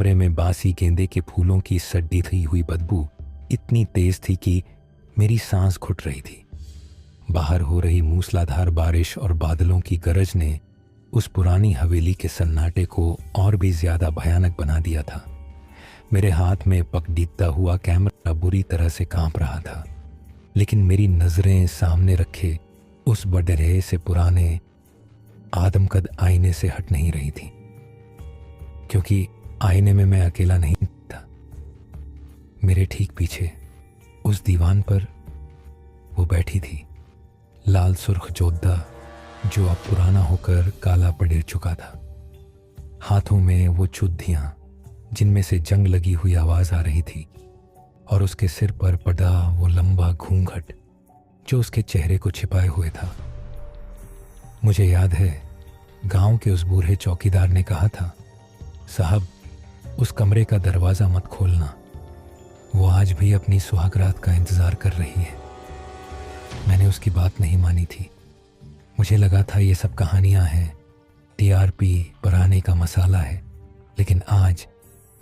कमरे में बासी गेंदे के फूलों की सड्डी थी हुई बदबू इतनी तेज थी कि मेरी सांस घुट रही थी। बाहर हो रही मूसलाधार बारिश और बादलों की गरज ने उस पुरानी हवेली के सन्नाटे को और भी ज्यादा भयानक बना दिया था। मेरे हाथ में पकड़ीता हुआ कैमरा बुरी तरह से कांप रहा था, लेकिन मेरी नजरें सामने रखे उस बडरे से पुराने आदमकद आईने से हट नहीं रही थी, क्योंकि आईने में मैं अकेला नहीं था। मेरे ठीक पीछे उस दीवान पर वो बैठी थी, लाल सुर्ख जोधा जो अब पुराना होकर काला पड़ चुका था। हाथों में वो चुद्धियां जिनमें से जंग लगी हुई आवाज आ रही थी, और उसके सिर पर पड़ा वो लंबा घूंघट जो उसके चेहरे को छिपाए हुए था। मुझे याद है गांव के उस बूढ़े चौकीदार ने कहा था, साहब उस कमरे का दरवाज़ा मत खोलना, वो आज भी अपनी सुहागरात का इंतज़ार कर रही है। मैंने उसकी बात नहीं मानी थी। मुझे लगा था ये सब कहानियां हैं, टीआरपी बढ़ाने का मसाला है। लेकिन आज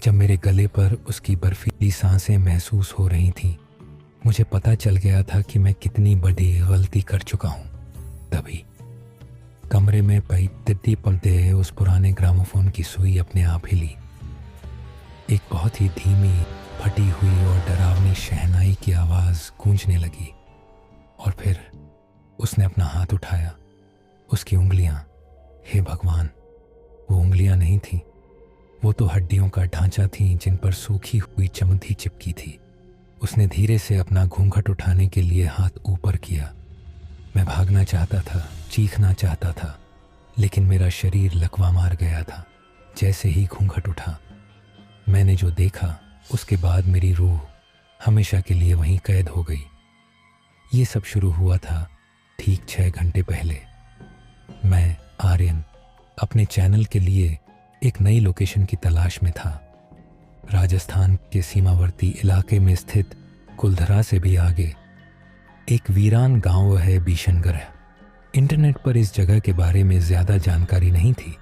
जब मेरे गले पर उसकी बर्फीली सांसें महसूस हो रही थीं, मुझे पता चल गया था कि मैं कितनी बड़ी गलती कर चुका हूं। तभी कमरे में पई तिड्डी पलते उस पुराने ग्रामोफोन की सुई अपने आप हिली। एक बहुत ही धीमी, फटी हुई और डरावनी शहनाई की आवाज़ गूंजने लगी, और फिर उसने अपना हाथ उठाया। उसकी उंगलियां, हे भगवान, वो उंगलियां नहीं थीं, वो तो हड्डियों का ढांचा थीं जिन पर सूखी हुई चमड़ी चिपकी थी। उसने धीरे से अपना घूंघट उठाने के लिए हाथ ऊपर किया। मैं भागना चाहता था, चीखना चाहता था, लेकिन मेरा शरीर लकवा मार गया था। जैसे ही घूंघट उठा, मैंने जो देखा उसके बाद मेरी रूह हमेशा के लिए वहीं कैद हो गई। ये सब शुरू हुआ था ठीक 6 घंटे पहले। मैं आर्यन अपने चैनल के लिए एक नई लोकेशन की तलाश में था। राजस्थान के सीमावर्ती इलाके में स्थित कुलधरा से भी आगे एक वीरान गांव है बिशनगढ़। इंटरनेट पर इस जगह के बारे में ज़्यादा जानकारी नहीं थी,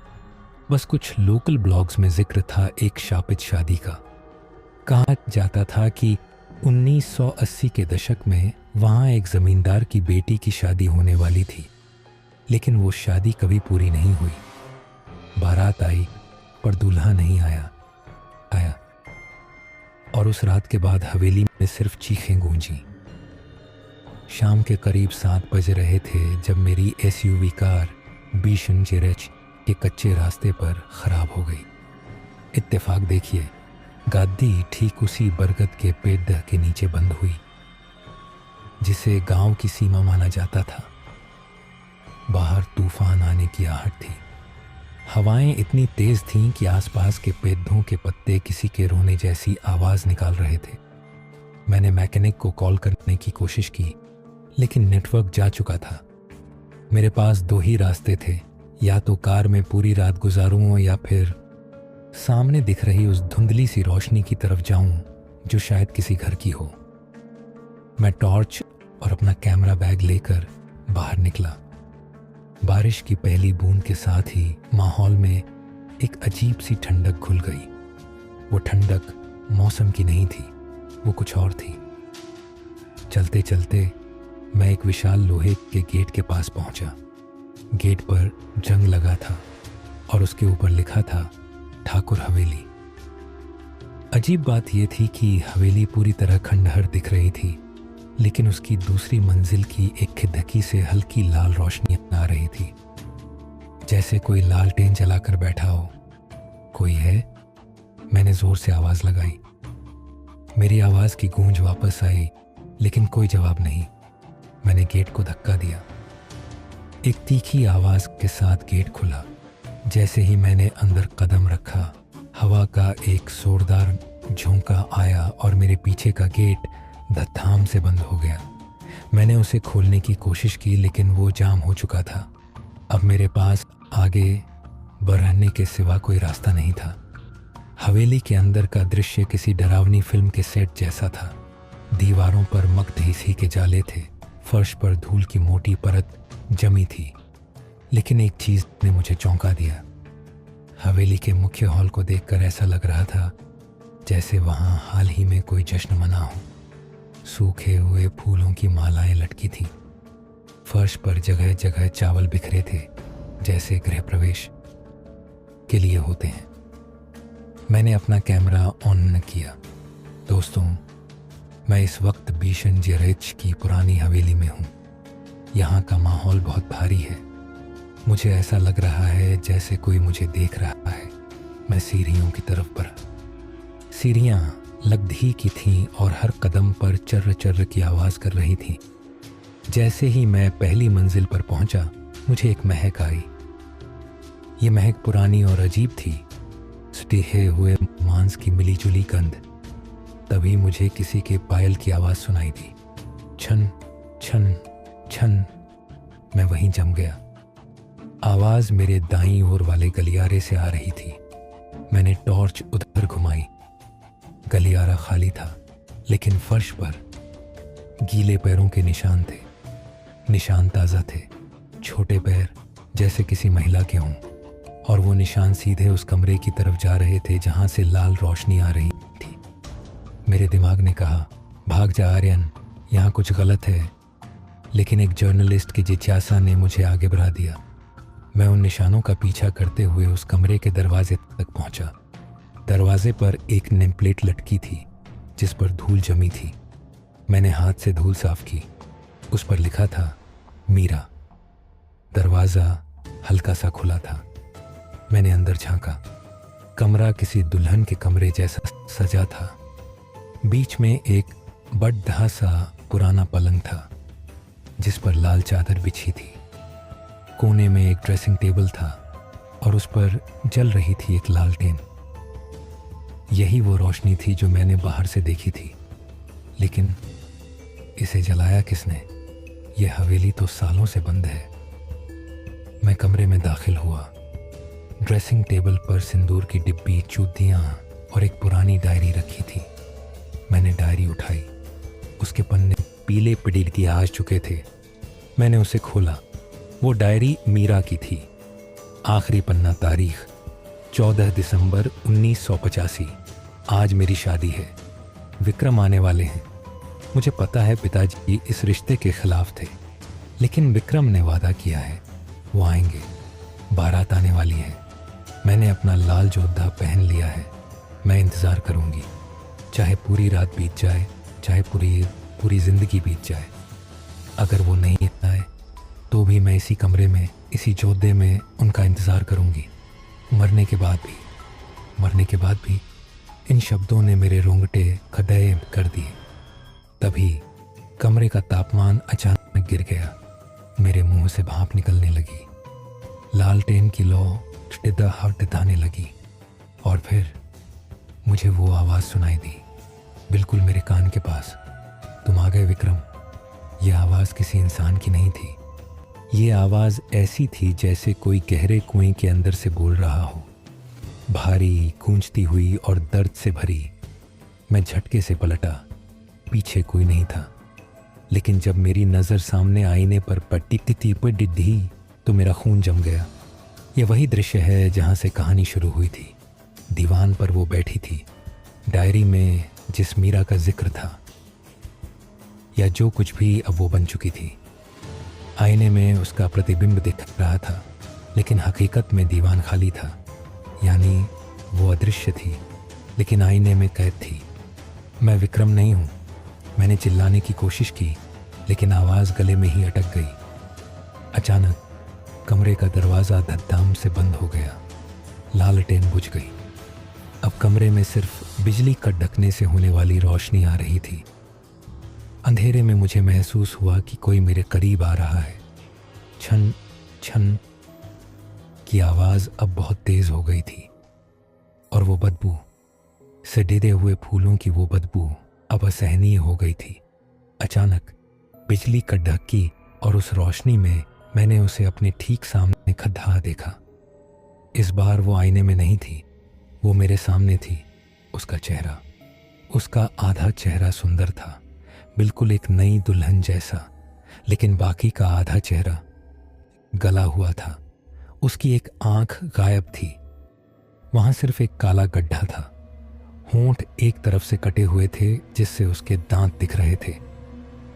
बस कुछ लोकल ब्लॉग्स में जिक्र था एक शापित शादी का। कहा जाता था कि 1980 के दशक में वहाँ एक ज़मींदार की बेटी की शादी होने वाली थी, लेकिन वो शादी कभी पूरी नहीं हुई। बारात आई पर दूल्हा नहीं आया। और उस रात के बाद हवेली में सिर्फ चीखें गूंजी। शाम के करीब 7 बज रहे थे जब मेरी एसयूवी कार बीशन जेरेच के कच्चे रास्ते पर खराब हो गई। इत्तेफाक देखिए, गाड़ी ठीक उसी बरगद के पेड़ के नीचे बंद हुई जिसे गांव की सीमा माना जाता था। बाहर तूफान आने की आहट थी। हवाएं इतनी तेज थीं कि आसपास के पेड़ों के पत्ते किसी के रोने जैसी आवाज निकाल रहे थे। मैंने मैकेनिक को कॉल करने की कोशिश की, लेकिन नेटवर्क जा चुका था। मेरे पास 2 ही रास्ते थे, या तो कार में पूरी रात गुजारूं या फिर सामने दिख रही उस धुंधली सी रोशनी की तरफ जाऊं जो शायद किसी घर की हो। मैं टॉर्च और अपना कैमरा बैग लेकर बाहर निकला। बारिश की पहली बूंद के साथ ही माहौल में एक अजीब सी ठंडक घुल गई। वो ठंडक मौसम की नहीं थी, वो कुछ और थी। चलते चलते मैं एक विशाल लोहे के गेट के पास पहुंचा। गेट पर जंग लगा था और उसके ऊपर लिखा था ठाकुर हवेली। अजीब बात यह थी कि हवेली पूरी तरह खंडहर दिख रही थी, लेकिन उसकी दूसरी मंजिल की एक खिड़की से हल्की लाल रोशनी आ रही थी, जैसे कोई लालटेन जलाकर बैठा हो। कोई है? मैंने जोर से आवाज लगाई। मेरी आवाज की गूंज वापस आई, लेकिन कोई जवाब नहीं। मैंने गेट को धक्का दिया। एक तीखी आवाज के साथ गेट खुला। जैसे ही मैंने अंदर कदम रखा, हवा का एक जोरदार झोंका आया और मेरे पीछे का गेट धड़ाम से बंद हो गया। मैंने उसे खोलने की कोशिश की, लेकिन वो जाम हो चुका था। अब मेरे पास आगे बढ़ने के सिवा कोई रास्ता नहीं था। हवेली के अंदर का दृश्य किसी डरावनी फिल्म के सेट जैसा था। दीवारों पर मकधीसी के जाले थे, फर्श पर धूल की मोटी परत जमी थी। लेकिन एक चीज ने मुझे चौंका दिया। हवेली के मुख्य हॉल को देखकर ऐसा लग रहा था जैसे वहाँ हाल ही में कोई जश्न मना हो। सूखे हुए फूलों की मालाएं लटकी थीं। फर्श पर जगह जगह चावल बिखरे थे, जैसे गृह प्रवेश के लिए होते हैं। मैंने अपना कैमरा ऑन न किया। दोस्तों, मैं इस वक्त भीषण जेरेच की पुरानी हवेली में हूँ। यहाँ का माहौल बहुत भारी है। मुझे ऐसा लग रहा है जैसे कोई मुझे देख रहा है। मैं सीढ़ियों की तरफ बढ़ा। सीढ़ियाँ लगधी की थीं और हर कदम पर चर्र चर्र की आवाज़ कर रही थीं। जैसे ही मैं पहली मंजिल पर पहुंचा, मुझे एक महक आई। ये महक पुरानी और अजीब थी, सटेहे हुए मांस की मिलीजुली गंध। तभी मुझे किसी के पायल की आवाज़ सुनाई दी। छन छन छन। मैं वहीं जम गया। आवाज़ मेरे दाईं ओर वाले गलियारे से आ रही थी। मैंने टॉर्च उधर घुमाई। गलियारा खाली था, लेकिन फर्श पर गीले पैरों के निशान थे। निशान ताज़ा थे, छोटे पैर जैसे किसी महिला के हों, और वो निशान सीधे उस कमरे की तरफ जा रहे थे जहाँ से लाल रोशनी आ रही थी। मेरे दिमाग ने कहा, भाग जा आर्यन, यहाँ कुछ गलत है। लेकिन एक जर्नलिस्ट की जिज्ञासा ने मुझे आगे बढ़ा दिया। मैं उन निशानों का पीछा करते हुए उस कमरे के दरवाजे तक पहुंचा। दरवाजे पर एक नेम प्लेट लटकी थी जिस पर धूल जमी थी। मैंने हाथ से धूल साफ की। उस पर लिखा था मीरा। दरवाज़ा हल्का सा खुला था। मैंने अंदर झांका। कमरा किसी दुल्हन के कमरे जैसा सजा था। बीच में एक बड़ा सा पुराना पलंग था जिस पर लाल चादर बिछी थी। कोने में एक ड्रेसिंग टेबल था और उस पर जल रही थी एक लालटेन। यही वो रोशनी थी जो मैंने बाहर से देखी थी, लेकिन इसे जलाया किसने? यह हवेली तो सालों से बंद है। मैं कमरे में दाखिल हुआ। ड्रेसिंग टेबल पर सिंदूर की डिब्बी, चूतियाँ और एक पुरानी डायरी रखी थी। मैंने डायरी उठाई। उसके पन्ने पीले पिड़ित आ चुके थे। मैंने उसे खोला। वो डायरी मीरा की थी। आखिरी पन्ना, तारीख 14 दिसंबर 1985। आज मेरी शादी है। विक्रम आने वाले हैं। मुझे पता है पिताजी इस रिश्ते के खिलाफ थे, लेकिन विक्रम ने वादा किया है वो आएंगे। बारात आने वाली है। मैंने अपना लाल जोधा पहन लिया है। मैं इंतज़ार करूंगी, चाहे पूरी रात बीत जाए, चाहे पूरी ज़िंदगी बीत जाए। अगर वो नहीं आए तो भी मैं इसी कमरे में, इसी जोधे में उनका इंतज़ार करूंगी। मरने के बाद भी। इन शब्दों ने मेरे रोंगटे खड़े कर दिए। तभी कमरे का तापमान अचानक गिर गया। मेरे मुंह से भाप निकलने लगी। लालटेन की लौ टिदाने लगी और फिर मुझे वो आवाज़ सुनाई दी, बिल्कुल मेरे कान के पास। तुम आ गए विक्रम। यह आवाज़ किसी इंसान की नहीं थी। ये आवाज़ ऐसी थी जैसे कोई गहरे कुएं के अंदर से बोल रहा हो, भारी, गूंजती हुई और दर्द से भरी। मैं झटके से पलटा। पीछे कोई नहीं था, लेकिन जब मेरी नज़र सामने आईने पर डिड्ढी तो मेरा खून जम गया। यह वही दृश्य है जहाँ से कहानी शुरू हुई थी। दीवान पर वो बैठी थी, डायरी में जिस मीरा का जिक्र था, या जो कुछ भी अब वो बन चुकी थी। आईने में उसका प्रतिबिंब दिख रहा था, लेकिन हकीकत में दीवान खाली था। यानी वो अदृश्य थी, लेकिन आईने में कैद थी। मैं विक्रम नहीं हूँ। मैंने चिल्लाने की कोशिश की, लेकिन आवाज़ गले में ही अटक गई। अचानक कमरे का दरवाज़ा धड़ाम से बंद हो गया। लालटेन बुझ गई। अब कमरे में सिर्फ बिजली कड़कने से होने वाली रोशनी आ रही थी। अंधेरे में मुझे महसूस हुआ कि कोई मेरे करीब आ रहा है। छन छन की आवाज़ अब बहुत तेज़ हो गई थी, और वो बदबू, सड़े हुए फूलों की वो बदबू अब असहनीय हो गई थी। अचानक बिजली कड़की और उस रोशनी में मैंने उसे अपने ठीक सामने खड़ा देखा। इस बार वो आईने में नहीं थी, वो मेरे सामने थी। उसका चेहरा, उसका आधा चेहरा सुंदर था, बिल्कुल एक नई दुल्हन जैसा, लेकिन बाकी का आधा चेहरा गला हुआ था। उसकी एक आंख गायब थी। वहां सिर्फ एक काला गड्ढा था। होंठ एक तरफ से कटे हुए थे जिससे उसके दांत दिख रहे थे।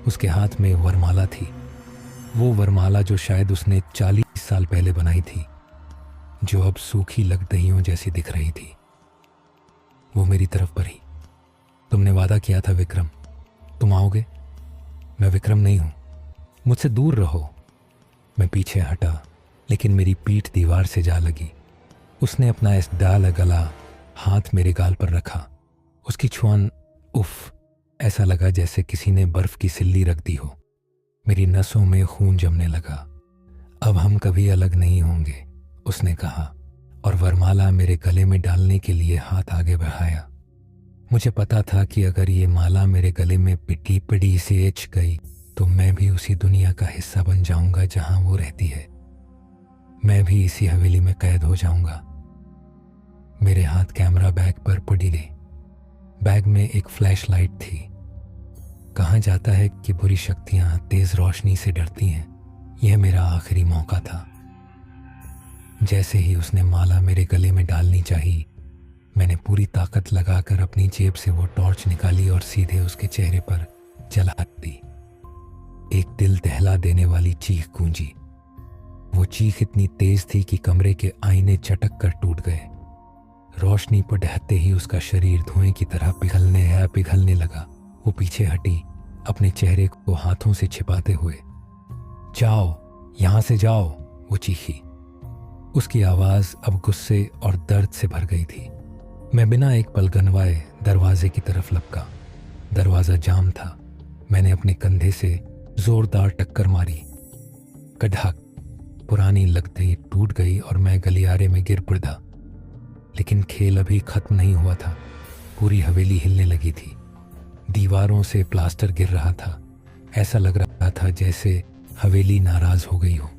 उसके हाथ में वरमाला थी, वो वरमाला जो शायद उसने 40 साल पहले बनाई थी, जो अब सूखी लकड़ियों जैसी दिख रही थी। वो मेरी तरफ बढ़ी। तुमने वादा किया था विक्रम, तुम आओगे। मैं विक्रम नहीं हूं, मुझसे दूर रहो। मैं पीछे हटा, लेकिन मेरी पीठ दीवार से जा लगी। उसने अपना इस डाल गला हाथ मेरे गाल पर रखा। उसकी छुआन, उफ, ऐसा लगा जैसे किसी ने बर्फ की सिल्ली रख दी हो। मेरी नसों में खून जमने लगा। अब हम कभी अलग नहीं होंगे, उसने कहा, और वरमाला मेरे गले में डालने के लिए हाथ आगे बढ़ाया। मुझे पता था कि अगर ये माला मेरे गले में पिटी पिटी से एच गई तो मैं भी उसी दुनिया का हिस्सा बन जाऊंगा जहां वो रहती है। मैं भी इसी हवेली में कैद हो जाऊंगा। मेरे हाथ कैमरा बैग पर पड़ी रही। बैग में एक फ्लैश लाइट थी। कहा जाता है कि बुरी शक्तियां तेज रोशनी से डरती हैं। यह मेरा आखिरी मौका था। जैसे ही उसने माला मेरे गले में डालनी चाहिए, मैंने पूरी ताकत लगाकर अपनी जेब से वो टॉर्च निकाली और सीधे उसके चेहरे पर जला दी। एक दिल दहला देने वाली चीख गूंजी। वो चीख इतनी तेज थी कि कमरे के आईने चटक कर टूट गए। रोशनी पर ढहते ही उसका शरीर धुएं की तरह पिघलने लगा। वो पीछे हटी, अपने चेहरे को हाथों से छिपाते हुए। जाओ, यहां से जाओ, वो चीखी। उसकी आवाज अब गुस्से और दर्द से भर गई थी। मैं बिना एक पल गनवाए दरवाजे की तरफ लपका। दरवाजा जाम था। मैंने अपने कंधे से जोरदार टक्कर मारी। कड़ाक, पुरानी लकड़ी टूट गई और मैं गलियारे में गिर पड़ा। लेकिन खेल अभी खत्म नहीं हुआ था। पूरी हवेली हिलने लगी थी। दीवारों से प्लास्टर गिर रहा था। ऐसा लग रहा था जैसे हवेली नाराज हो गई हो।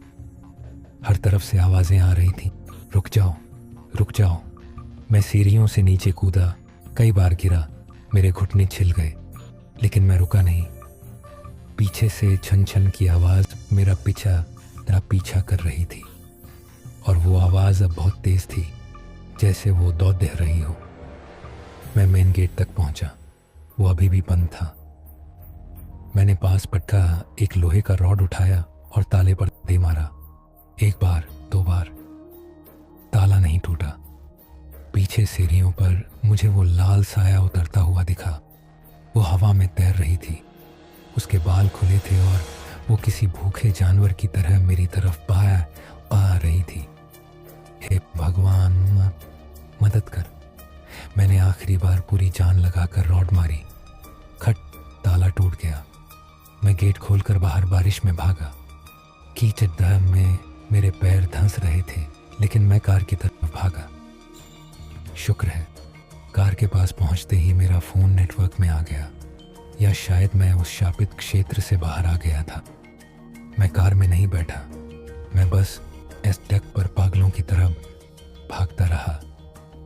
हर तरफ से आवाजें आ रही थीं। रुक जाओ, रुक जाओ। मैं सीढ़ियों से नीचे कूदा, कई बार गिरा, मेरे घुटने छिल गए, लेकिन मैं रुका नहीं। पीछे से छन छन की आवाज मेरा पीछा कर रही थी, और वो आवाज अब बहुत तेज थी, जैसे वो दौड़ दे रही हो। मैं मेन गेट तक पहुंचा। वो अभी भी बंद था। मैंने पास पटका एक लोहे का रॉड उठाया और ताले पर दे मारा। एक बार, दो बार, ताला नहीं टूटा। पीछे सीढ़ियों पर मुझे वो लाल साया उतरता हुआ दिखा। वो हवा में तैर रही थी। उसके बाल खुले थे और वो किसी भूखे जानवर की तरह मेरी तरफ आ रही थी। हे भगवान, मदद कर। मैंने आखिरी बार पूरी जान लगाकर रॉड मारी। खट, ताला टूट गया। मैं गेट खोलकर बाहर बारिश में भागा। कीचड़ में मेरे पैर धंस रहे थे, लेकिन मैं कार की तरफ भागा। शुक्र है, कार के पास पहुंचते ही मेरा फोन नेटवर्क में आ गया, या शायद मैं उस शापित क्षेत्र से बाहर आ गया था। मैं कार में नहीं बैठा। मैं बस इस डक पर पागलों की तरह भागता रहा,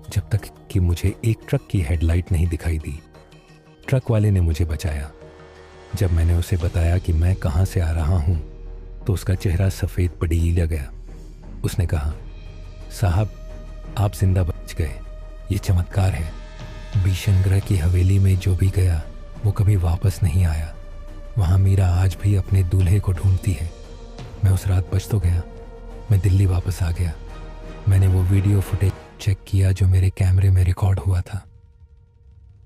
जब तक कि मुझे एक ट्रक की हेडलाइट नहीं दिखाई दी। ट्रक वाले ने मुझे बचाया। जब मैंने उसे बताया कि मैं कहां से आ रहा हूं, तो उसका चेहरा सफ़ेद पड़ीला गया। उसने कहा, साहब, आप जिंदा बच गए, ये चमत्कार है। भीषण ग्रह की हवेली में जो भी गया वो कभी वापस नहीं आया। वहाँ मीरा आज भी अपने दूल्हे को ढूंढती है। मैं उस रात बच तो गया। मैं दिल्ली वापस आ गया। मैंने वो वीडियो फुटेज चेक किया जो मेरे कैमरे में रिकॉर्ड हुआ था,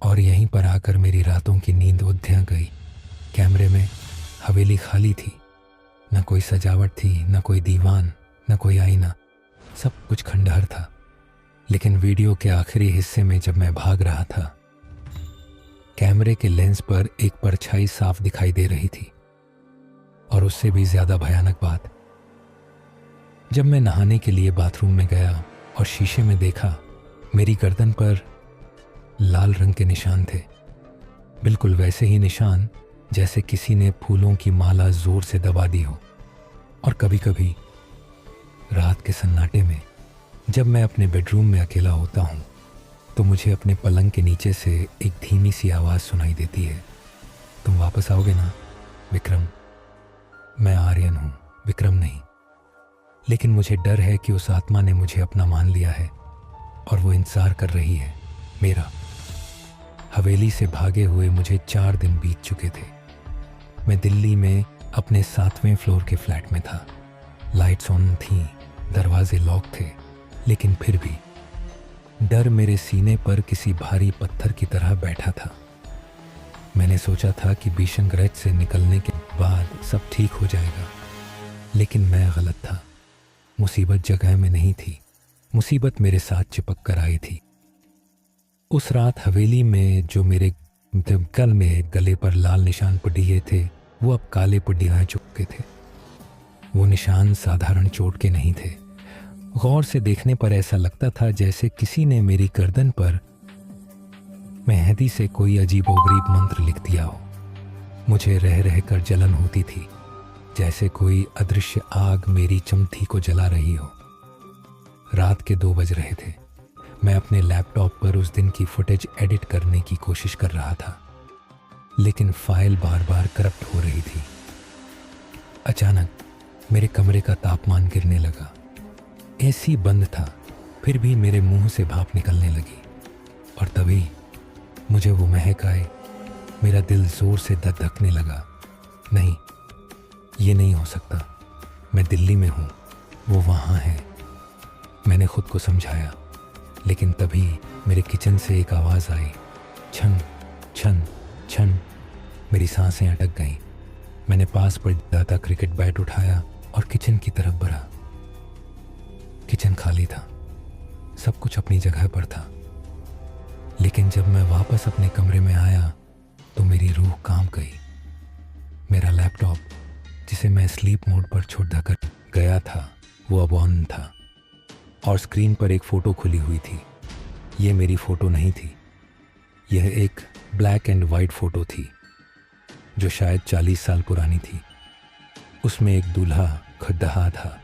और यहीं पर आकर मेरी रातों की नींद उधिया गई। कैमरे में हवेली खाली थी। न कोई सजावट थी, न कोई दीवान, न कोई आईना। सब कुछ खंडहर था। लेकिन वीडियो के आखिरी हिस्से में जब मैं भाग रहा था, कैमरे के लेंस पर एक परछाई साफ दिखाई दे रही थी। और उससे भी ज्यादा भयानक बात, जब मैं नहाने के लिए बाथरूम में गया और शीशे में देखा, मेरी गर्दन पर लाल रंग के निशान थे। बिल्कुल वैसे ही निशान जैसे किसी ने फूलों की माला जोर से दबा दी हो। और कभी कभी रात के सन्नाटे में जब मैं अपने बेडरूम में अकेला होता हूँ, तो मुझे अपने पलंग के नीचे से एक धीमी सी आवाज़ सुनाई देती है, तुम वापस आओगे ना विक्रम? मैं आर्यन हूँ, विक्रम नहीं। लेकिन मुझे डर है कि उस आत्मा ने मुझे अपना मान लिया है। और वो इंतज़ार कर रही है मेरा। हवेली से भागे हुए मुझे 4 दिन बीत चुके थे। मैं दिल्ली में अपने 7वें फ्लोर के फ्लैट में था। लाइट्स ऑन थीं, दरवाजे लॉक थे, लेकिन फिर भी डर मेरे सीने पर किसी भारी पत्थर की तरह बैठा था। मैंने सोचा था कि भीषणगढ़ से निकलने के बाद सब ठीक हो जाएगा, लेकिन मैं गलत था। मुसीबत जगह में नहीं थी, मुसीबत मेरे साथ चिपक कर आई थी। उस रात हवेली में जो मेरे कल में गले पर लाल निशान पड़िए थे, वो अब काले पड़िया चुके थे। वो निशान साधारण चोट के नहीं थे। गौर से देखने पर ऐसा लगता था जैसे किसी ने मेरी गर्दन पर मेहंदी से कोई अजीबोगरीब मंत्र लिख दिया हो। मुझे रह रह कर जलन होती थी, जैसे कोई अदृश्य आग मेरी चमड़ी को जला रही हो। रात के 2 बज रहे थे। मैं अपने लैपटॉप पर उस दिन की फुटेज एडिट करने की कोशिश कर रहा था, लेकिन फाइल बार बार करप्ट हो रही थी। अचानक मेरे कमरे का तापमान गिरने लगा। एसी बंद था, फिर भी मेरे मुंह से भाप निकलने लगी, और तभी मुझे वो महक आई। मेरा दिल जोर से धड़कने लगा। नहीं, ये नहीं हो सकता। मैं दिल्ली में हूँ, वो वहाँ है। मैंने खुद को समझाया, लेकिन तभी मेरे किचन से एक आवाज़ आई, छन छन छन। मेरी सांसें अटक गईं। मैंने पास पड़ा था क्रिकेट बैट उठाया और किचन की तरफ बढ़ा। किचन खाली था, सब कुछ अपनी जगह पर था, लेकिन जब मैं वापस अपने कमरे में आया तो मेरी रूह कांप गई। मेरा लैपटॉप, जिसे मैं स्लीप मोड पर छोड़ कर गया था, वो अब ऑन था और स्क्रीन पर एक फ़ोटो खुली हुई थी। ये मेरी फ़ोटो नहीं थी, यह एक ब्लैक एंड वाइट फ़ोटो थी जो शायद 40 साल पुरानी थी। उसमें एक दूल्हा खद्दहा था,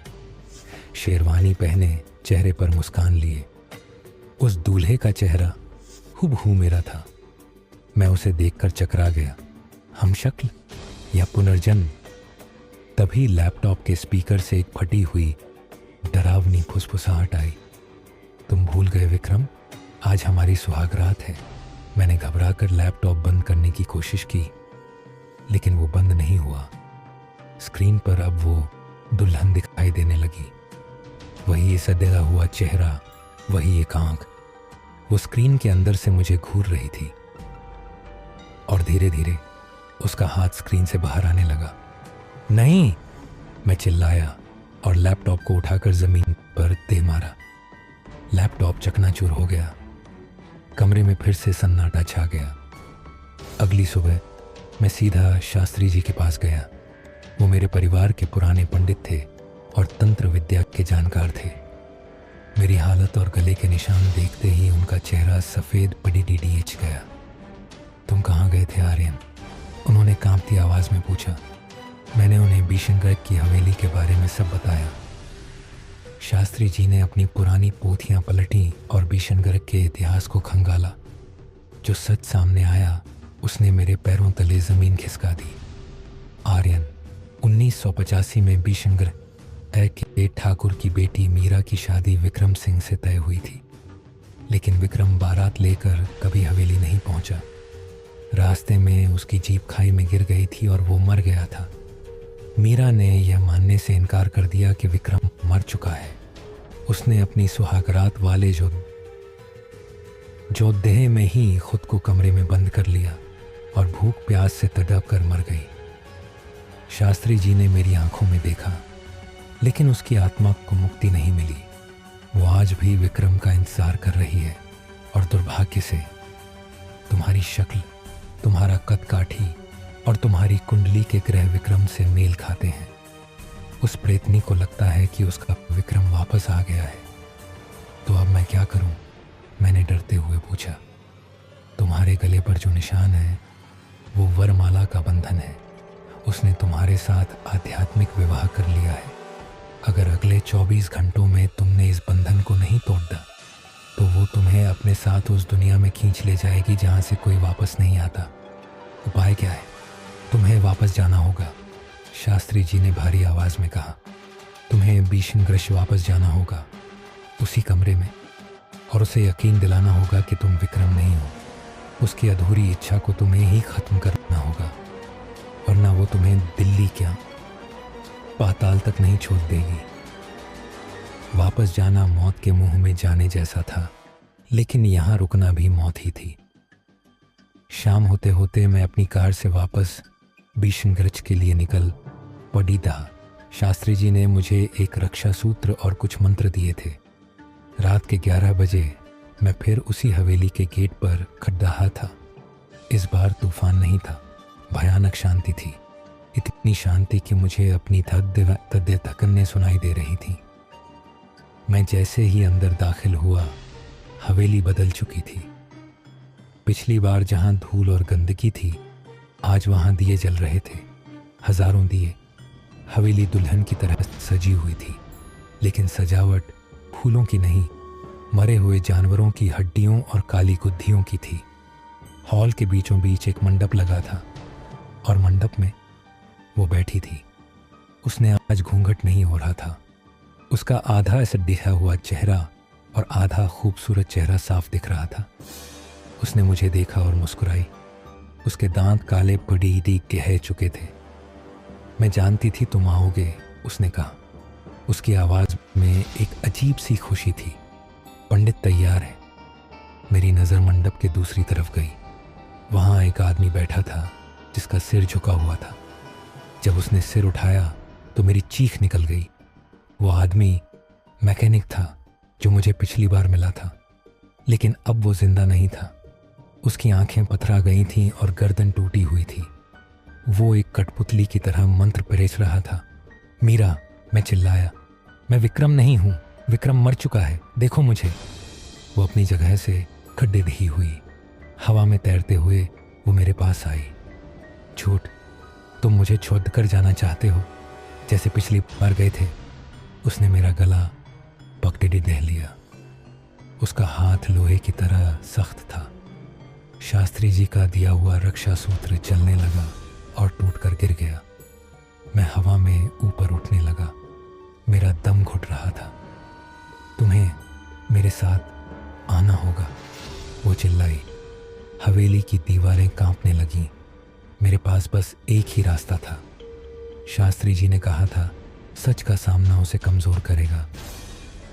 शेरवानी पहने, चेहरे पर मुस्कान लिए। उस दूल्हे का चेहरा हूबहू मेरा था। मैं उसे देखकर चकरा गया। हम शक्ल या पुनर्जन्म? तभी लैपटॉप के स्पीकर से एक फटी हुई डरावनी फुसफुसाहट आई, तुम भूल गए विक्रम, आज हमारी सुहागरात है। मैंने घबराकर लैपटॉप बंद करने की कोशिश की, लेकिन वो बंद नहीं हुआ। स्क्रीन पर अब वो दुल्हन दिखाई देने लगी। वही सदेगा हुआ चेहरा, वही एक आंख। वो स्क्रीन के अंदर से मुझे घूर रही थी, और धीरे धीरे उसका हाथ स्क्रीन से बाहर आने लगा। नहीं, मैं चिल्लाया और लैपटॉप को उठाकर जमीन पर दे मारा। लैपटॉप चकनाचूर हो गया। कमरे में फिर से सन्नाटा छा गया। अगली सुबह मैं सीधा शास्त्री जी के पास गया। वो मेरे परिवार के पुराने पंडित थे और तंत्र विद्या के जानकार थे। मेरी हालत और गले के निशान देखते ही उनका चेहरा सफ़ेद पड़ीडीडीएच गया। तुम कहाँ गए थे आर्यन? उन्होंने कांपती आवाज़ में पूछा। मैंने उन्हें भीषणगढ़ की हवेली के बारे में सब बताया। शास्त्री जी ने अपनी पुरानी पोथियां पलटी और भीषणगढ़ के इतिहास को खंगाला। जो सच सामने आया उसने मेरे पैरों तले ज़मीन खिसका दी। आर्यन, 1985 में भीषणगढ़ के ठाकुर की बेटी मीरा की शादी विक्रम सिंह से तय हुई थी, लेकिन विक्रम बारात लेकर कभी हवेली नहीं पहुंचा। रास्ते में उसकी जीप खाई में गिर गई थी और वो मर गया था। मीरा ने यह मानने से इनकार कर दिया कि विक्रम मर चुका है। उसने अपनी सुहागरात वाले जो देह में ही खुद को कमरे में बंद कर लिया और भूख प्यास से तड़प कर मर गई। शास्त्री जी ने मेरी आंखों में देखा, लेकिन उसकी आत्मा को मुक्ति नहीं मिली। वो आज भी विक्रम का इंतजार कर रही है, और दुर्भाग्य से तुम्हारी शक्ल, तुम्हारा कद काठी और तुम्हारी कुंडली के ग्रह विक्रम से मेल खाते हैं। उस प्रेतनी को लगता है कि उसका विक्रम वापस आ गया है। तो अब मैं क्या करूं? मैंने डरते हुए पूछा। तुम्हारे गले पर जो निशान है वो वरमाला का बंधन है। उसने तुम्हारे साथ आध्यात्मिक विवाह कर लिया है। अगर अगले 24 घंटों में तुमने इस बंधन को नहीं तोड़ दा तो वो तुम्हें अपने साथ उस दुनिया में खींच ले जाएगी जहाँ से कोई वापस नहीं आता। उपाय क्या है? तुम्हें वापस जाना होगा, शास्त्री जी ने भारी आवाज़ में कहा। तुम्हें भीषणगढ़ वापस जाना होगा, उसी कमरे में और उसे यकीन दिलाना होगा कि तुम विक्रम नहीं हो। उसकी अधूरी इच्छा को तुम्हें ही खत्म करना होगा, वरना वो तुम्हें दिल्ली क्या पाताल तक नहीं छोड़ देगी। वापस जाना मौत के मुंह में जाने जैसा था, लेकिन यहाँ रुकना भी मौत ही थी। शाम होते होते मैं अपनी कार से वापस बिशनगंज के लिए निकल पड़ी था। शास्त्री जी ने मुझे एक रक्षा सूत्र और कुछ मंत्र दिए थे। रात के 11 बजे मैं फिर उसी हवेली के गेट पर खड़ा था। इस बार तूफान नहीं था, भयानक शांति थी। इतनी शांति कि मुझे अपनी धड़कनें सुनाई दे रही थी। मैं जैसे ही अंदर दाखिल हुआ, हवेली बदल चुकी थी। पिछली बार जहां धूल और गंदगी थी, आज वहां दिए जल रहे थे, हजारों दिए। हवेली दुल्हन की तरह सजी हुई थी, लेकिन सजावट फूलों की नहीं, मरे हुए जानवरों की हड्डियों और काली गुद्धियों की थी। हॉल के बीचों बीच एक मंडप लगा था और मंडप में वो बैठी थी। उसने आज घूंघट नहीं हो रहा था। उसका आधा ऐसा दिखा हुआ चेहरा और आधा खूबसूरत चेहरा साफ दिख रहा था। उसने मुझे देखा और मुस्कुराई। उसके दांत काले पड़ी गह चुके थे। मैं जानती थी तुम आओगे, उसने कहा। उसकी आवाज़ में एक अजीब सी खुशी थी। पंडित तैयार है। मेरी नज़र मंडप के दूसरी तरफ गई। वहाँ एक आदमी बैठा था जिसका सिर झुका हुआ था। जब उसने सिर उठाया तो मेरी चीख निकल गई। वो आदमी मैकेनिक था जो मुझे पिछली बार मिला था, लेकिन अब वो जिंदा नहीं था। उसकी आंखें पथरा गई थीं और गर्दन टूटी हुई थी। वो एक कठपुतली की तरह मंत्र परेश रहा था। मीरा, मैं चिल्लाया, मैं विक्रम नहीं हूँ। विक्रम मर चुका है, देखो मुझे। वो अपनी जगह से खड्डे दी हुई, हवा में तैरते हुए वो मेरे पास आई। झूठ, तुम मुझे छोड़ कर जाना चाहते हो जैसे पिछली बार गए थे। उसने मेरा गला पकड़े दे लिया। उसका हाथ लोहे की तरह सख्त था। शास्त्री जी का दिया हुआ रक्षा सूत्र चलने लगा और टूटकर गिर गया। मैं हवा में ऊपर उठने लगा। मेरा दम घुट रहा था। तुम्हें मेरे साथ आना होगा, वो चिल्लाई। हवेली की दीवारें कांपने लगीं। मेरे पास बस एक ही रास्ता था। शास्त्री जी ने कहा था, सच का सामना उसे कमज़ोर करेगा।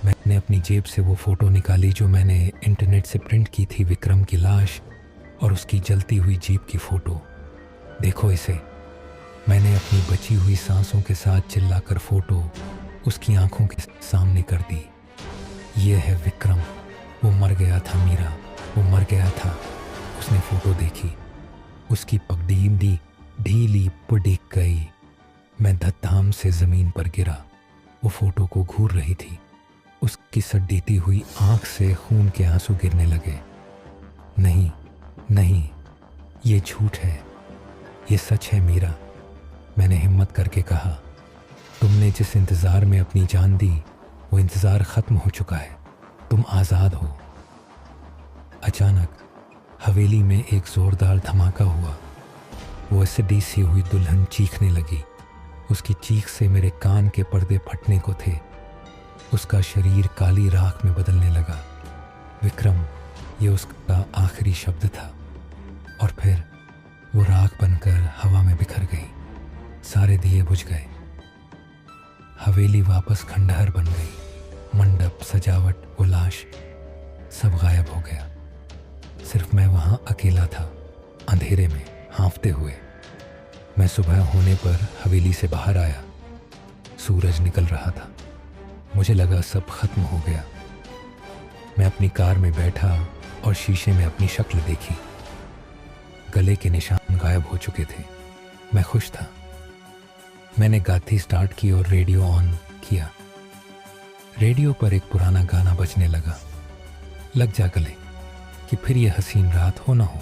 मैंने अपनी जेब से वो फ़ोटो निकाली जो मैंने इंटरनेट से प्रिंट की थी, विक्रम की लाश और उसकी जलती हुई जीप की फ़ोटो। देखो इसे। मैंने अपनी बची हुई सांसों के साथ चिल्लाकर फ़ोटो उसकी आंखों के सामने कर दी। ये है विक्रम। वो मर गया था मीरा, वो मर गया था। उसने फ़ोटो देखी। उसकी पगडीली ढीली पुडिक गई। मैं धड़ाम से ज़मीन पर गिरा। वो फ़ोटो को घूर रही थी। उसकी सड्डीती हुई आंख से खून के आंसू गिरने लगे। नहीं नहीं, ये झूठ है, ये सच है मीरा, मैंने हिम्मत करके कहा। तुमने जिस इंतज़ार में अपनी जान दी, वो इंतज़ार ख़त्म हो चुका है। तुम आज़ाद हो। अचानक हवेली में एक ज़ोरदार धमाका हुआ। वो ऐसे सी हुई दुल्हन चीखने लगी। उसकी चीख से मेरे कान के पर्दे फटने को थे। उसका शरीर काली राख में बदलने लगा। विक्रम, ये उसका आखिरी शब्द था। और फिर वो राख बनकर हवा में बिखर गई। सारे दिए बुझ गए। हवेली वापस खंडहर बन गई। मंडप, सजावट, वो लाश, सब गायब हो गया। सिर्फ मैं वहाँ अकेला था, अंधेरे में हाँफते हुए। मैं सुबह होने पर हवेली से बाहर आया। सूरज निकल रहा था। मुझे लगा सब खत्म हो गया। मैं अपनी कार में बैठा और शीशे में अपनी शक्ल देखी। गले के निशान गायब हो चुके थे। मैं खुश था। मैंने गाती स्टार्ट की और रेडियो ऑन किया। रेडियो पर एक पुराना गाना बजने लगा, लग जा गले कि फिर ये हसीन रात हो ना हो।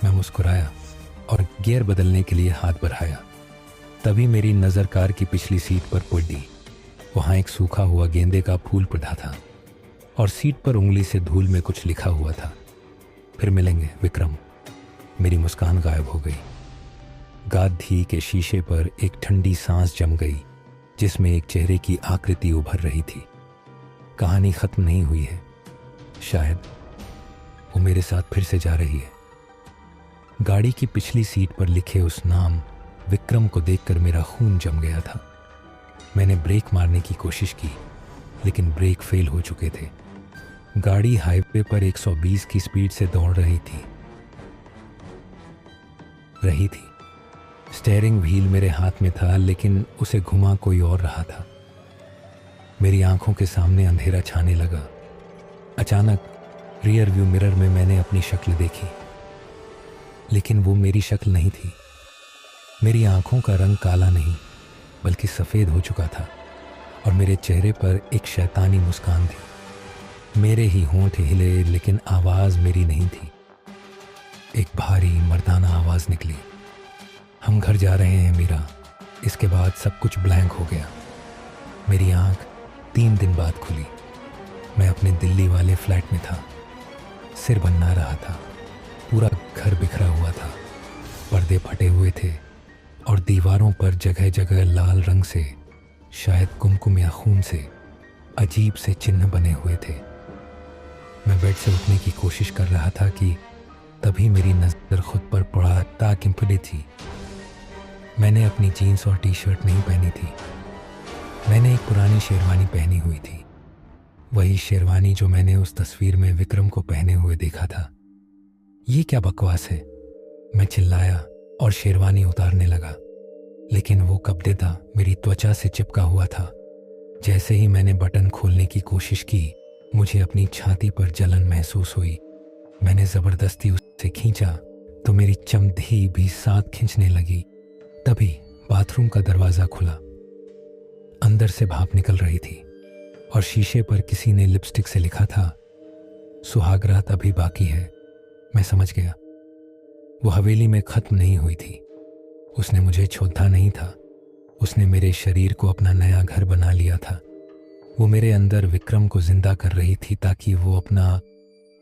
मैं मुस्कुराया और गियर बदलने के लिए हाथ बढ़ाया। तभी मेरी नज़र कार की पिछली सीट पर पड़ी। वहाँ एक सूखा हुआ गेंदे का फूल पड़ा था और सीट पर उंगली से धूल में कुछ लिखा हुआ था, फिर मिलेंगे विक्रम। मेरी मुस्कान गायब हो गई। गाधी के शीशे पर एक ठंडी सांस जम गई जिसमें एक चेहरे की आकृति उभर रही थी। कहानी खत्म नहीं हुई है। शायद वो मेरे साथ फिर से जा रही है। गाड़ी की पिछली सीट पर लिखे उस नाम विक्रम को देखकर मेरा खून जम गया था। मैंने ब्रेक मारने की कोशिश की, लेकिन ब्रेक फेल हो चुके थे। गाड़ी हाईवे पर 120 की स्पीड से दौड़ रही थी। स्टीयरिंग व्हील मेरे हाथ में था, लेकिन उसे घुमा कोई और रहा था। मेरी आंखों के सामने अंधेरा छाने लगा। अचानक रियर व्यू मिरर में मैंने अपनी शक्ल देखी, लेकिन वो मेरी शक्ल नहीं थी। मेरी आंखों का रंग काला नहीं, बल्कि सफ़ेद हो चुका था, और मेरे चेहरे पर एक शैतानी मुस्कान थी। मेरे ही होंठ हिले, लेकिन आवाज़ मेरी नहीं थी। एक भारी मर्दाना आवाज़ निकली, हम घर जा रहे हैं मीरा। इसके बाद सब कुछ ब्लैंक हो गया। मेरी आंख 3 दिन बाद खुली। मैं अपने दिल्ली वाले फ्लैट में था। सिर बना रहा था। पूरा घर बिखरा हुआ था। पर्दे फटे हुए थे और दीवारों पर जगह जगह लाल रंग से, शायद कुमकुम या खून से, अजीब से चिन्ह बने हुए थे। मैं बेड से उठने की कोशिश कर रहा था कि तभी मेरी नज़र खुद पर पड़ा। ताकि थी। मैंने अपनी जीन्स और टी शर्ट नहीं पहनी थी। मैंने एक पुरानी शेरवानी पहनी हुई थी, वही शेरवानी जो मैंने उस तस्वीर में विक्रम को पहने हुए देखा था। ये क्या बकवास है, मैं चिल्लाया और शेरवानी उतारने लगा, लेकिन वो कपड़ेदार मेरी त्वचा से चिपका हुआ था। जैसे ही मैंने बटन खोलने की कोशिश की, मुझे अपनी छाती पर जलन महसूस हुई। मैंने ज़बरदस्ती उसे खींचा तो मेरी चमड़ी भी साथ खींचने लगी। तभी बाथरूम का दरवाज़ा खुला। अंदर से भाप निकल रही थी और शीशे पर किसी ने लिपस्टिक से लिखा था, सुहागरात अभी बाकी है। मैं समझ गया, वो हवेली में ख़त्म नहीं हुई थी। उसने मुझे छोड़ा नहीं था, उसने मेरे शरीर को अपना नया घर बना लिया था। वो मेरे अंदर विक्रम को जिंदा कर रही थी ताकि वो अपना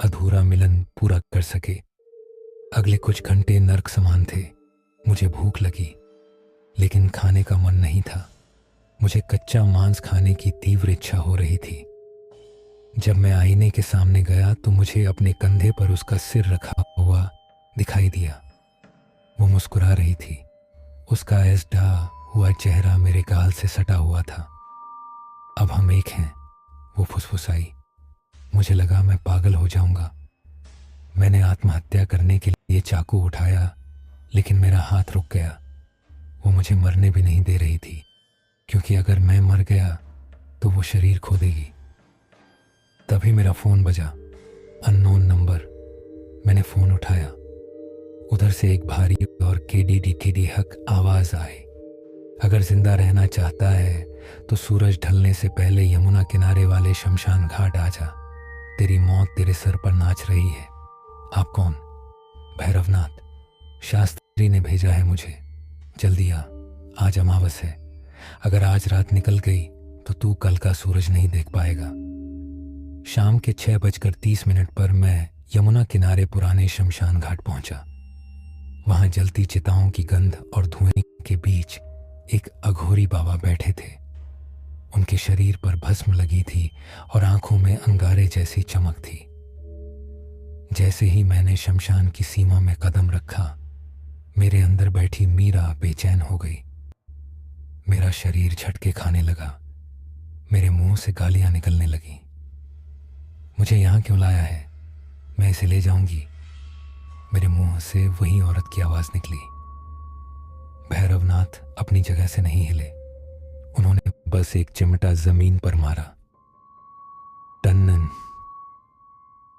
अधूरा मिलन पूरा कर सके। अगले कुछ घंटे नर्क समान थे। मुझे भूख लगी, लेकिन खाने का मन नहीं था। मुझे कच्चा मांस खाने की तीव्र इच्छा हो रही थी। जब मैं आईने के सामने गया तो मुझे अपने कंधे पर उसका सिर रखा हुआ दिखाई दिया। वो मुस्कुरा रही थी। उसका ऐसा हुआ चेहरा मेरे गाल से सटा हुआ था। अब हम एक हैं, वो फुसफुसाई। मुझे लगा मैं पागल हो जाऊंगा। मैंने आत्महत्या करने के लिए चाकू उठाया, लेकिन मेरा हाथ रुक गया। वो मुझे मरने भी नहीं दे रही थी, क्योंकि अगर मैं मर गया तो वो शरीर खो देगी। तभी मेरा फ़ोन बजा, अननोन नंबर। मैंने फ़ोन उठाया। उधर से एक भारी और केडी हक आवाज़ आई, अगर जिंदा रहना चाहता है तो सूरज ढलने से पहले यमुना किनारे वाले शमशान घाट आ जा। तेरी मौत तेरे सर पर नाच रही है। आप कौन? भैरवनाथ। शास्त्री ने भेजा है मुझे। जल्दी आ, आज अमावस है। अगर आज रात निकल गई तो तू कल का सूरज नहीं देख पाएगा। शाम के 6:30 पर मैं यमुना किनारे पुराने शमशान घाट पहुंचा। वहां जलती चिताओं की गंध और धुएं के बीच एक अघोरी बाबा बैठे थे। उनके शरीर पर भस्म लगी थी और आंखों में अंगारे जैसी चमक थी। जैसे ही मैंने शमशान की सीमा में कदम रखा, मेरे अंदर बैठी मीरा बेचैन हो गई। मेरा शरीर झटके खाने लगा। मेरे मुंह से गालियां निकलने लगी। मुझे यहां क्यों लाया है? मैं इसे ले जाऊंगी। मेरे मुंह से वही औरत की आवाज निकली। भैरवनाथ अपनी जगह से नहीं हिले। उन्होंने बस एक चिमटा जमीन पर मारा। टन्नन।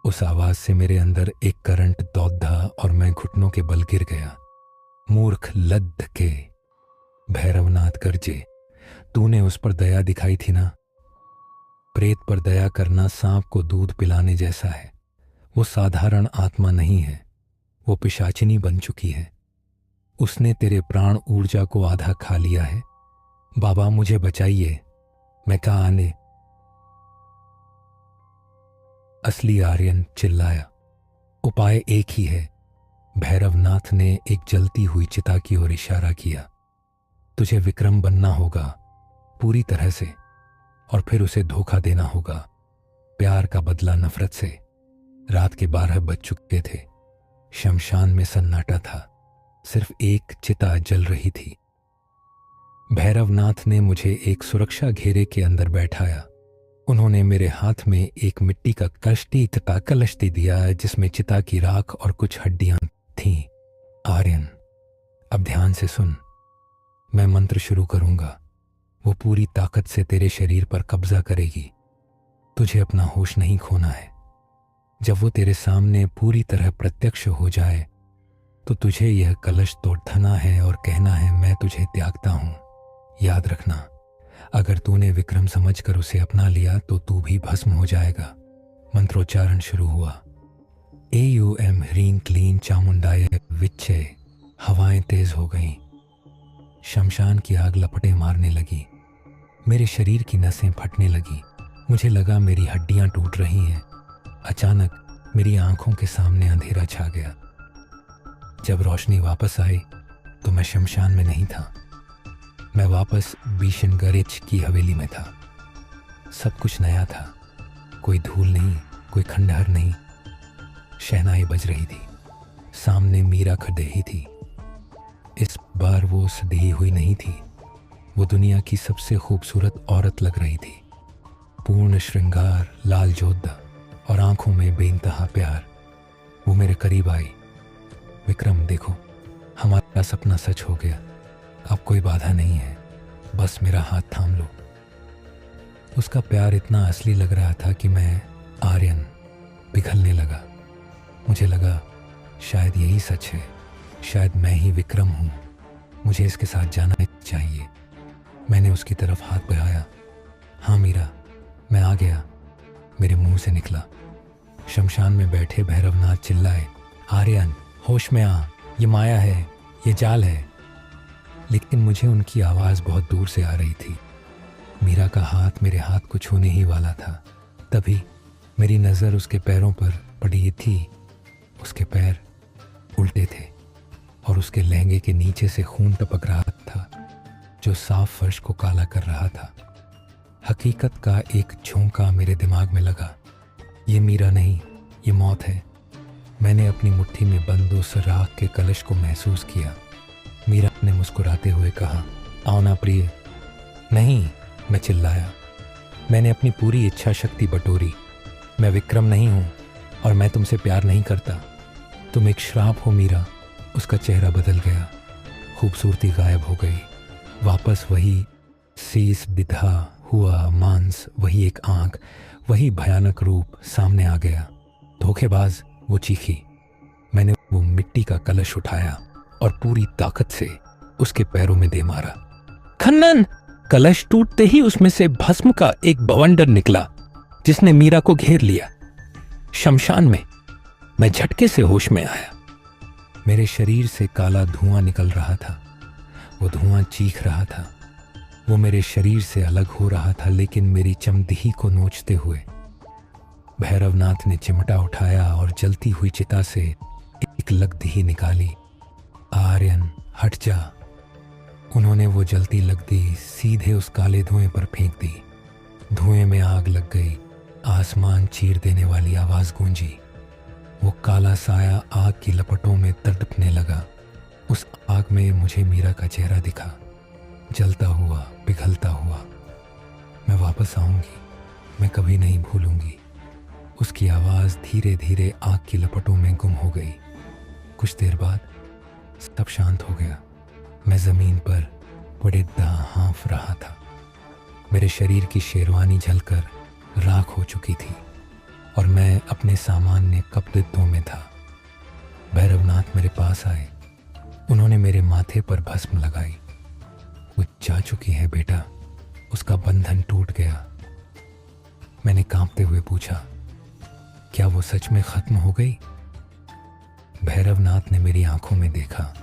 उस आवाज से मेरे अंदर एक करंट दौड़ा और मैं घुटनों के बल गिर गया। मूर्ख लद्द के। भैरवनाथ गर्जे, तूने उस पर दया दिखाई थी ना? प्रेत पर दया करना सांप को दूध पिलाने जैसा है। वो साधारण आत्मा नहीं है, वो पिशाचिनी बन चुकी है। उसने तेरे प्राण ऊर्जा को आधा खा लिया है। बाबा मुझे बचाइए। मैं कहाँ आने? असली आर्यन चिल्लाया। उपाय एक ही है। भैरवनाथ ने एक जलती हुई चिता की ओर इशारा किया। तुझे विक्रम बनना होगा पूरी तरह से, और फिर उसे धोखा देना होगा। प्यार का बदला नफरत से। रात के 12 बज चुके थे। शमशान में सन्नाटा था, सिर्फ एक चिता जल रही थी। भैरवनाथ ने मुझे एक सुरक्षा घेरे के अंदर बैठाया। उन्होंने मेरे हाथ में एक मिट्टी का कलश दिया जिसमें चिता की राख और कुछ हड्डियां थीं। आर्यन, अब ध्यान से सुन। मैं मंत्र शुरू करूंगा, वो पूरी ताकत से तेरे शरीर पर कब्जा करेगी। तुझे अपना होश नहीं खोना है। जब वो तेरे सामने पूरी तरह प्रत्यक्ष हो जाए तो तुझे यह कलश तोड़ना है और कहना है, मैं तुझे त्यागता हूं। याद रखना, अगर तूने विक्रम समझकर उसे अपना लिया तो तू भी भस्म हो जाएगा। मंत्रोच्चारण शुरू हुआ। AUM ह्रीं क्लीं चामुंडाय विच्चे। हवाएं तेज हो गईं। शमशान की आग लपटें मारने लगी। मेरे शरीर की नसें फटने लगी। मुझे लगा मेरी हड्डियां टूट रही हैं। अचानक मेरी आंखों के सामने अंधेरा छा गया। जब रोशनी वापस आई तो मैं शमशान में नहीं था। मैं वापस बीशनगरिच की हवेली में था। सब कुछ नया था। कोई धूल नहीं, कोई खंडहर नहीं। शहनाई बज रही थी। सामने मीरा खड़े थी। इस बार वो सधी हुई नहीं थी। वो दुनिया की सबसे खूबसूरत औरत लग रही थी। पूर्ण श्रृंगार, लाल जोधा और आंखों में बेइंतहा प्यार। वो मेरे करीब आई। विक्रम देखो, हमारा सपना सच हो गया। अब कोई बाधा नहीं है, बस मेरा हाथ थाम लो। उसका प्यार इतना असली लग रहा था कि मैं, आर्यन, पिघलने लगा। मुझे लगा शायद यही सच है, शायद मैं ही विक्रम हूँ। मुझे इसके साथ जाना चाहिए। मैंने उसकी तरफ हाथ बढ़ाया। हाँ मीरा, मैं आ गया, मेरे मुंह से निकला। शमशान में बैठे भैरवनाथ चिल्लाए, आर्यन होश में आ, ये माया है, ये जाल है। लेकिन मुझे उनकी आवाज़ बहुत दूर से आ रही थी। मीरा का हाथ मेरे हाथ को छूने ही वाला था। तभी मेरी नज़र उसके पैरों पर पड़ी थी। उसके पैर उल्टे थे और उसके लहंगे के नीचे से खून टपक रहा था जो साफ फर्श को काला कर रहा था। हकीकत का एक झोंका मेरे दिमाग में लगा। ये मीरा नहीं, ये मौत है। मैंने अपनी मुट्ठी में बंद उस राख के कलश को महसूस किया। मीरा ने मुस्कुराते हुए कहा, आओ ना प्रिय। नहीं, मैं चिल्लाया। मैंने अपनी पूरी इच्छा शक्ति बटोरी। मैं विक्रम नहीं हूँ और मैं तुमसे प्यार नहीं करता। तुम एक श्राप हो मीरा। उसका चेहरा बदल गया। खूबसूरती गायब हो गई। वापस वही शीश बिधा हुआ मांस, वही एक आंख, वही भयानक रूप सामने आ गया। धोखेबाज, वो चीखी। मैंने वो मिट्टी का कलश उठाया और पूरी ताकत से उसके पैरों में दे मारा। खन्नन! कलश टूटते ही उसमें से भस्म का एक बवंडर निकला जिसने मीरा को घेर लिया। शमशान में मैं झटके से होश में आया। मेरे शरीर से काला धुआं निकल रहा था। वो धुआं चीख रहा था। वो मेरे शरीर से अलग हो रहा था, लेकिन मेरी चमड़ी को नोचते हुए। भैरवनाथ ने चिमटा उठाया और जलती हुई चिता से एक लकड़ी निकाली। आर्यन, हट जा। उन्होंने वो जलती लकड़ी सीधे उस काले धुएं पर फेंक दी। धुएं में आग लग गई। आसमान चीर देने वाली आवाज गूंजी। वो काला साया आग की लपटों में तड़पने लगा। उस आग में मुझे मीरा का चेहरा दिखा, जलता हुआ, पिघलता हुआ। मैं वापस आऊंगी, मैं कभी नहीं भूलूंगी। उसकी आवाज़ धीरे धीरे आग की लपटों में गुम हो गई। कुछ देर बाद सब शांत हो गया। मैं ज़मीन पर बड़े हाँफ रहा था। मेरे शरीर की शेरवानी झलकर राख हो चुकी थी और मैं अपने सामान्य कपड़ों में था। भैरवनाथ मेरे पास आए। उन्होंने मेरे माथे पर भस्म लगाई। वो जा चुकी है बेटा, उसका बंधन टूट गया। मैंने कांपते हुए पूछा, क्या वो सच में खत्म हो गई? भैरवनाथ ने मेरी आंखों में देखा।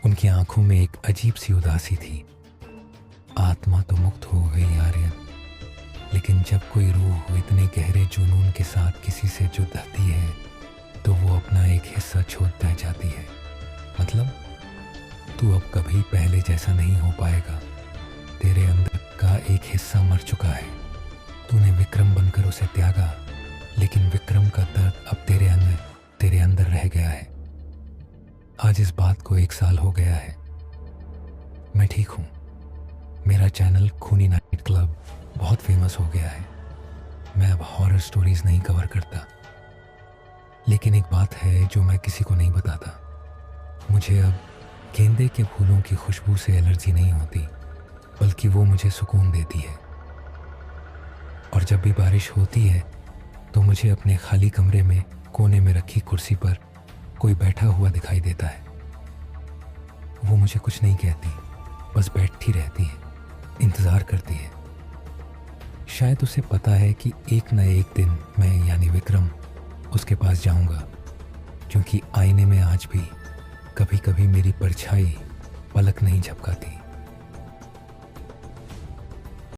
उनकी आंखों में एक अजीब सी उदासी थी। आत्मा तो मुक्त हो गई आर्यन, लेकिन जब कोई रूह इतने गहरे जुनून के साथ किसी से जुड़ती है तो वो अपना एक हिस्सा छोड़ दे जाती है। मतलब तू अब कभी पहले जैसा नहीं हो पाएगा। तेरे अंदर का एक हिस्सा मर चुका है। तूने विक्रम बनकर उसे त्यागा, लेकिन विक्रम का दर्द अब तेरे अंदर रह गया है। आज इस बात को 1 साल हो गया है। मैं ठीक हूँ। मेरा चैनल खूनी नाइट क्लब बहुत फेमस हो गया है। मैं अब हॉरर स्टोरीज नहीं कवर करता, लेकिन एक बात है जो मैं किसी को नहीं बताता। मुझे अब गेंदे के फूलों की खुशबू से एलर्जी नहीं होती, बल्कि वो मुझे सुकून देती है। और जब भी बारिश होती है तो मुझे अपने खाली कमरे में कोने में रखी कुर्सी पर कोई बैठा हुआ दिखाई देता है। वो मुझे कुछ नहीं कहती, बस बैठी रहती है, इंतज़ार करती है। शायद उसे पता है कि एक न एक दिन मैं यानी विक्रम उसके पास जाऊंगा, क्योंकि आईने में आज भी कभी कभी मेरी परछाई पलक नहीं झपकाती।